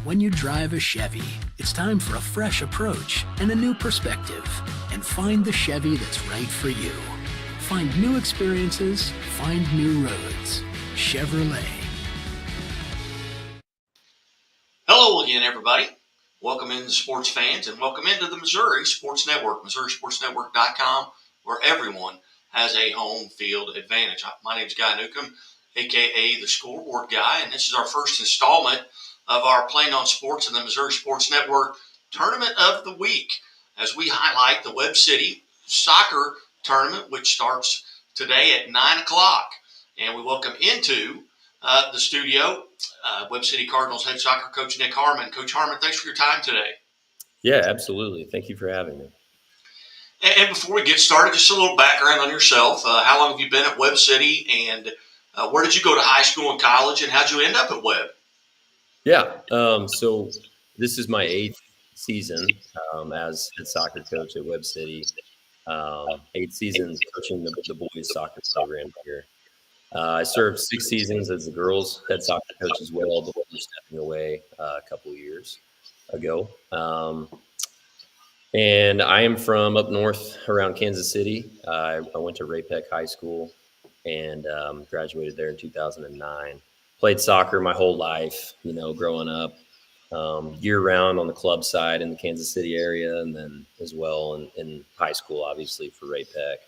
when you drive a Chevy, it's time for a fresh approach and a new perspective. And find the Chevy that's right for you. Find new experiences, find new roads. Chevrolet. Hello again, everybody. Welcome in, sports fans, and welcome into the Missouri Sports Network, MissouriSportsNetwork.com, where everyone has a home field advantage. My name is Guy Newcomb, a.k.a. the Scoreboard Guy, and this is our first installment of our Playing on Sports in the Missouri Sports Network Tournament of the Week, as we highlight the Webb City Soccer Tournament, which starts today at 9 o'clock. And we welcome into the studio Webb City Cardinals head soccer coach Nick Harmon. Coach Harmon, thanks for your time today. Yeah, absolutely. Thank you for having me. And before we get started, just a little background on yourself. How long have you been at Webb City, and where did you go to high school and college, and how'd you end up at Webb? Yeah, so this is my 8th season as head soccer coach at Webb City. 8 seasons coaching the boys soccer program here. I served 6 seasons as the girls head soccer coach as well before stepping away a couple of years ago. And I am from up north around Kansas City. I went to Ray-Peck High School and graduated there in 2009. Played soccer my whole life, growing up, year-round on the club side in the Kansas City area, and then as well in high school, obviously, for Ray-Peck.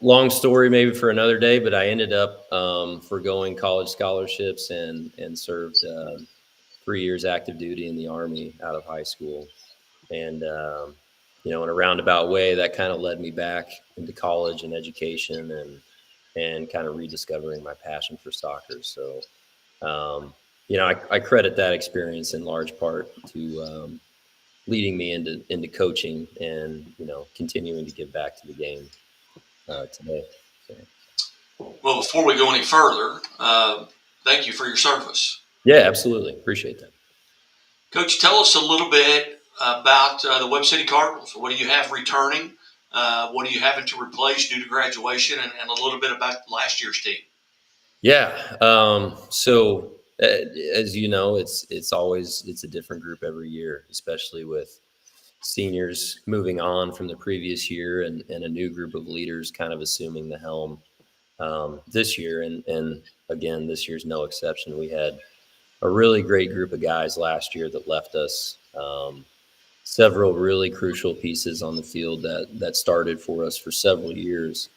Long story maybe for another day, but I ended up forgoing college scholarships and served 3 years active duty in the Army out of high school. And, in a roundabout way, that kind of led me back into college and education and kind of rediscovering my passion for soccer. So, I credit that experience in large part to leading me into coaching and, continuing to give back to the game today. So. Well, before we go any further, thank you for your service. Yeah, absolutely. Appreciate that. Coach, tell us a little bit about the Webb City Cardinals. What do you have returning? What are you having to replace due to graduation, and a little bit about last year's team? Yeah. So as you know, it's a different group every year, especially with seniors moving on from the previous year and a new group of leaders kind of assuming the helm this year. And again, this year's no exception. We had a really great group of guys last year that left us several really crucial pieces on the field that started for us for several years.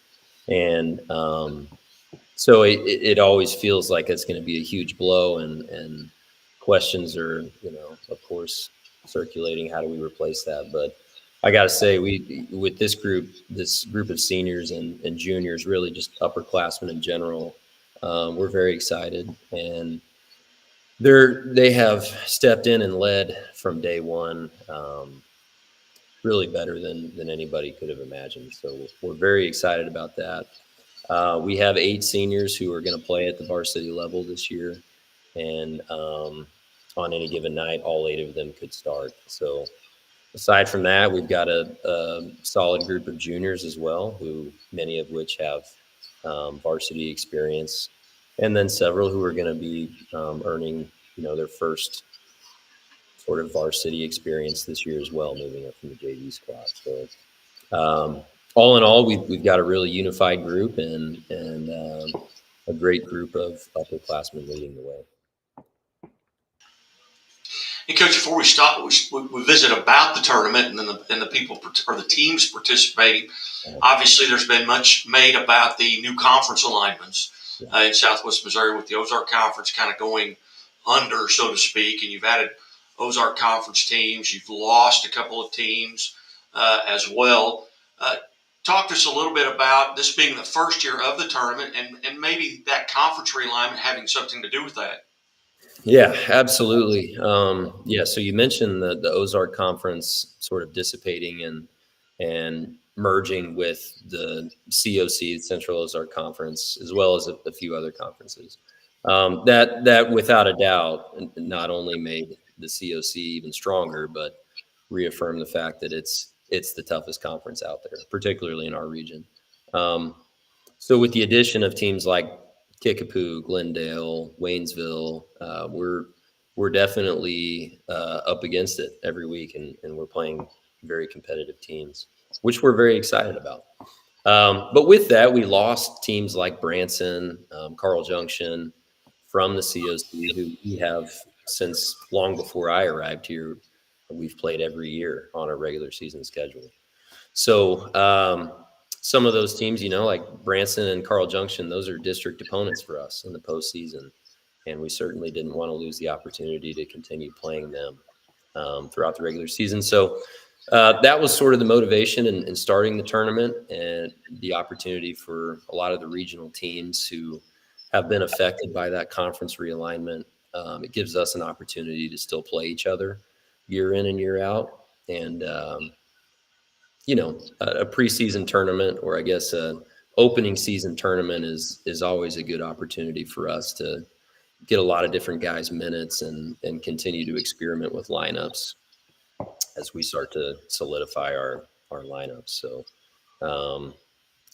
And so it always feels like it's going to be a huge blow, and questions are, of course, circulating. How do we replace that? But I got to say, with this group of seniors and juniors, really just upperclassmen in general, we're very excited, and they have stepped in and led from day one, really better than anybody could have imagined. So we're very excited about that. We have 8 seniors who are going to play at the varsity level this year, and on any given night, all 8 of them could start. So aside from that, we've got a solid group of juniors as well, who many of which have varsity experience, and then several who are going to be earning, their first sort of varsity experience this year as well, moving up from the JV squad. So all in all, we've got a really unified group and a great group of upperclassmen leading the way. And Coach, before we stop, we visit about the tournament and the people or the teams participating. Obviously, there's been much made about the new conference alignments in Southwest Missouri, with the Ozark Conference kind of going under, so to speak. And you've added Ozark Conference teams. You've lost a couple of teams as well. Talk to us a little bit about this being the first year of the tournament and maybe that conference realignment having something to do with that. Yeah, absolutely. So you mentioned the Ozark Conference sort of dissipating and merging with the COC, Central Ozark Conference, as well as a few other conferences. That without a doubt not only made the COC even stronger, but reaffirmed the fact that it's the toughest conference out there, particularly in our region. So with the addition of teams like Kickapoo, Glendale, Waynesville. We're definitely up against it every week, and we're playing very competitive teams, which we're very excited about. But with that, we lost teams like Branson, Carl Junction from the COC, who we have since long before I arrived here. We've played every year on a regular season schedule. So some of those teams, like Branson and Carl Junction, those are district opponents for us in the postseason. And we certainly didn't want to lose the opportunity to continue playing them throughout the regular season. So that was sort of the motivation in starting the tournament, and the opportunity for a lot of the regional teams who have been affected by that conference realignment. It gives us an opportunity to still play each other year in and year out. And, a preseason tournament, or I guess an opening season tournament is always a good opportunity for us to get a lot of different guys minutes and continue to experiment with lineups as we start to solidify our lineups. So,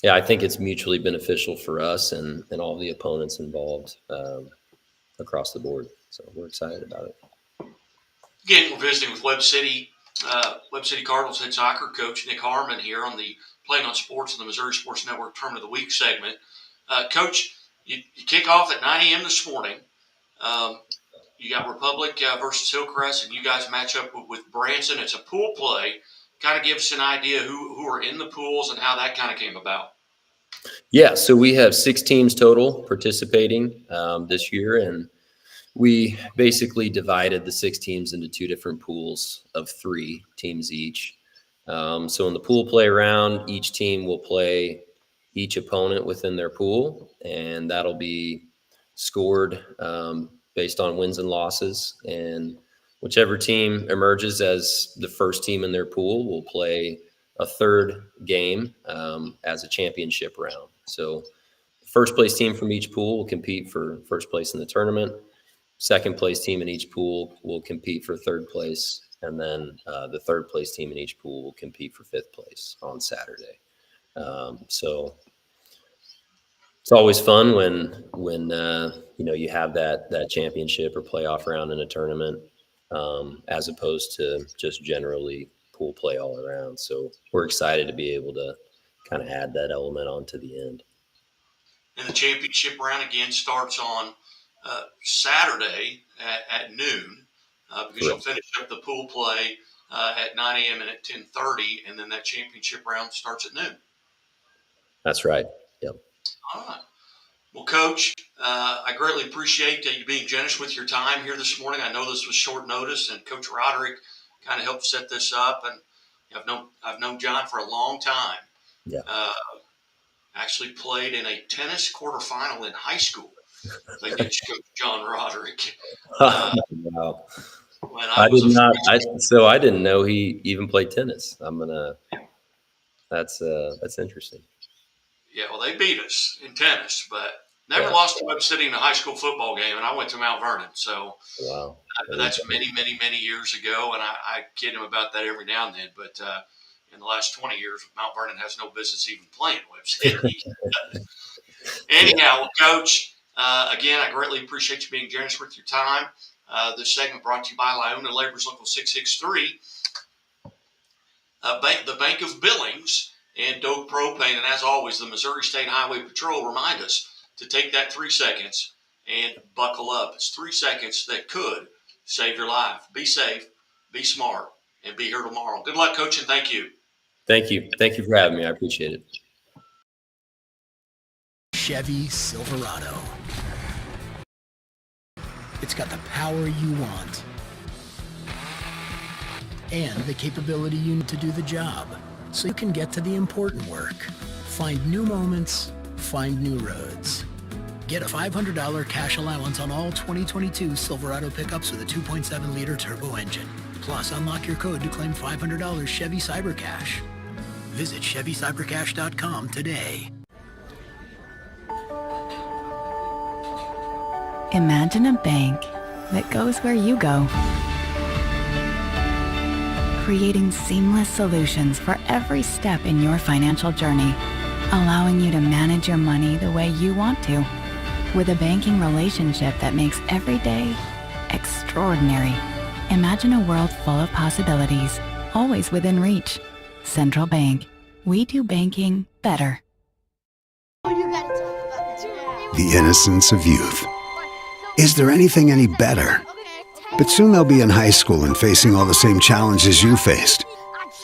I think it's mutually beneficial for us and all the opponents involved across the board. So we're excited about it. Again, we're visiting with Webb City Cardinals head soccer coach Nick Harmon here on the Playing on Sports and the Missouri Sports Network Tournament of the Week segment. Coach, you kick off at 9 a.m. this morning. You got Republic versus Hillcrest, and you guys match up with Branson. It's a pool play. Kind of give us an idea who are in the pools and how that kind of came about. Yeah, so we have 6 teams total participating this year, and we basically divided the 6 teams into 2 different pools of 3 teams each. So in the pool play round, each team will play each opponent within their pool, and that'll be scored based on wins and losses. And whichever team emerges as the first team in their pool will play a third game as a championship round. So the first place team from each pool will compete for first place in the tournament. Second place team in each pool will compete for third place. And then the third place team in each pool will compete for 5th place on Saturday. So it's always fun when you have that championship or playoff round in a tournament, as opposed to just generally pool play all around. So we're excited to be able to kind of add that element onto the end. And the championship round again starts on Saturday at noon, because you'll finish up the pool play at 9 a.m. and at 10:30, and then that championship round starts at noon. That's right. Yep. All right. Well, Coach, I greatly appreciate you being generous with your time here this morning. I know this was short notice, and Coach Roderick kind of helped set this up. And I've known John for a long time. Yeah. Actually played in a tennis quarterfinal in high school against Coach John Roderick. Wow. I didn't know he even played tennis. That's interesting. Yeah, well, they beat us in tennis, but never lost to Webb City in a high school football game, and I went to Mount Vernon. So wow, that's many, many, many years ago, and I kid him about that every now and then. But in the last 20 years, Mount Vernon has no business even playing Webb City. Anyhow, Coach, again, I greatly appreciate you being generous with your time. This segment brought to you by Lyona Labor's Local 663, the Bank of Billings, and Doak Propane. And as always, the Missouri State Highway Patrol remind us to take that 3 seconds and buckle up. It's 3 seconds that could save your life. Be safe, be smart, and be here tomorrow. Good luck, Coach, and thank you. Thank you. Thank you for having me. I appreciate it. Chevy Silverado. It's got the power you want and the capability you need to do the job, so you can get to the important work. Find new moments, find new roads. Get a $500 cash allowance on all 2022 Silverado pickups with a 2.7-liter turbo engine. Plus, unlock your code to claim $500 Chevy CyberCash. Visit ChevyCyberCash.com today. Imagine a bank that goes where you go, creating seamless solutions for every step in your financial journey, allowing you to manage your money the way you want to. with a banking relationship that makes every day extraordinary. Imagine a world full of possibilities, always within reach. Central Bank. We do banking better. The innocence of youth. Is there anything any better? But soon they'll be in high school and facing all the same challenges you faced.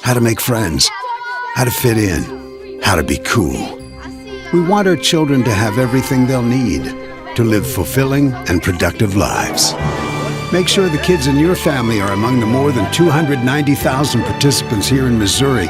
How to make friends, how to fit in, how to be cool. We want our children to have everything they'll need to live fulfilling and productive lives. Make sure the kids in your family are among the more than 290,000 participants here in Missouri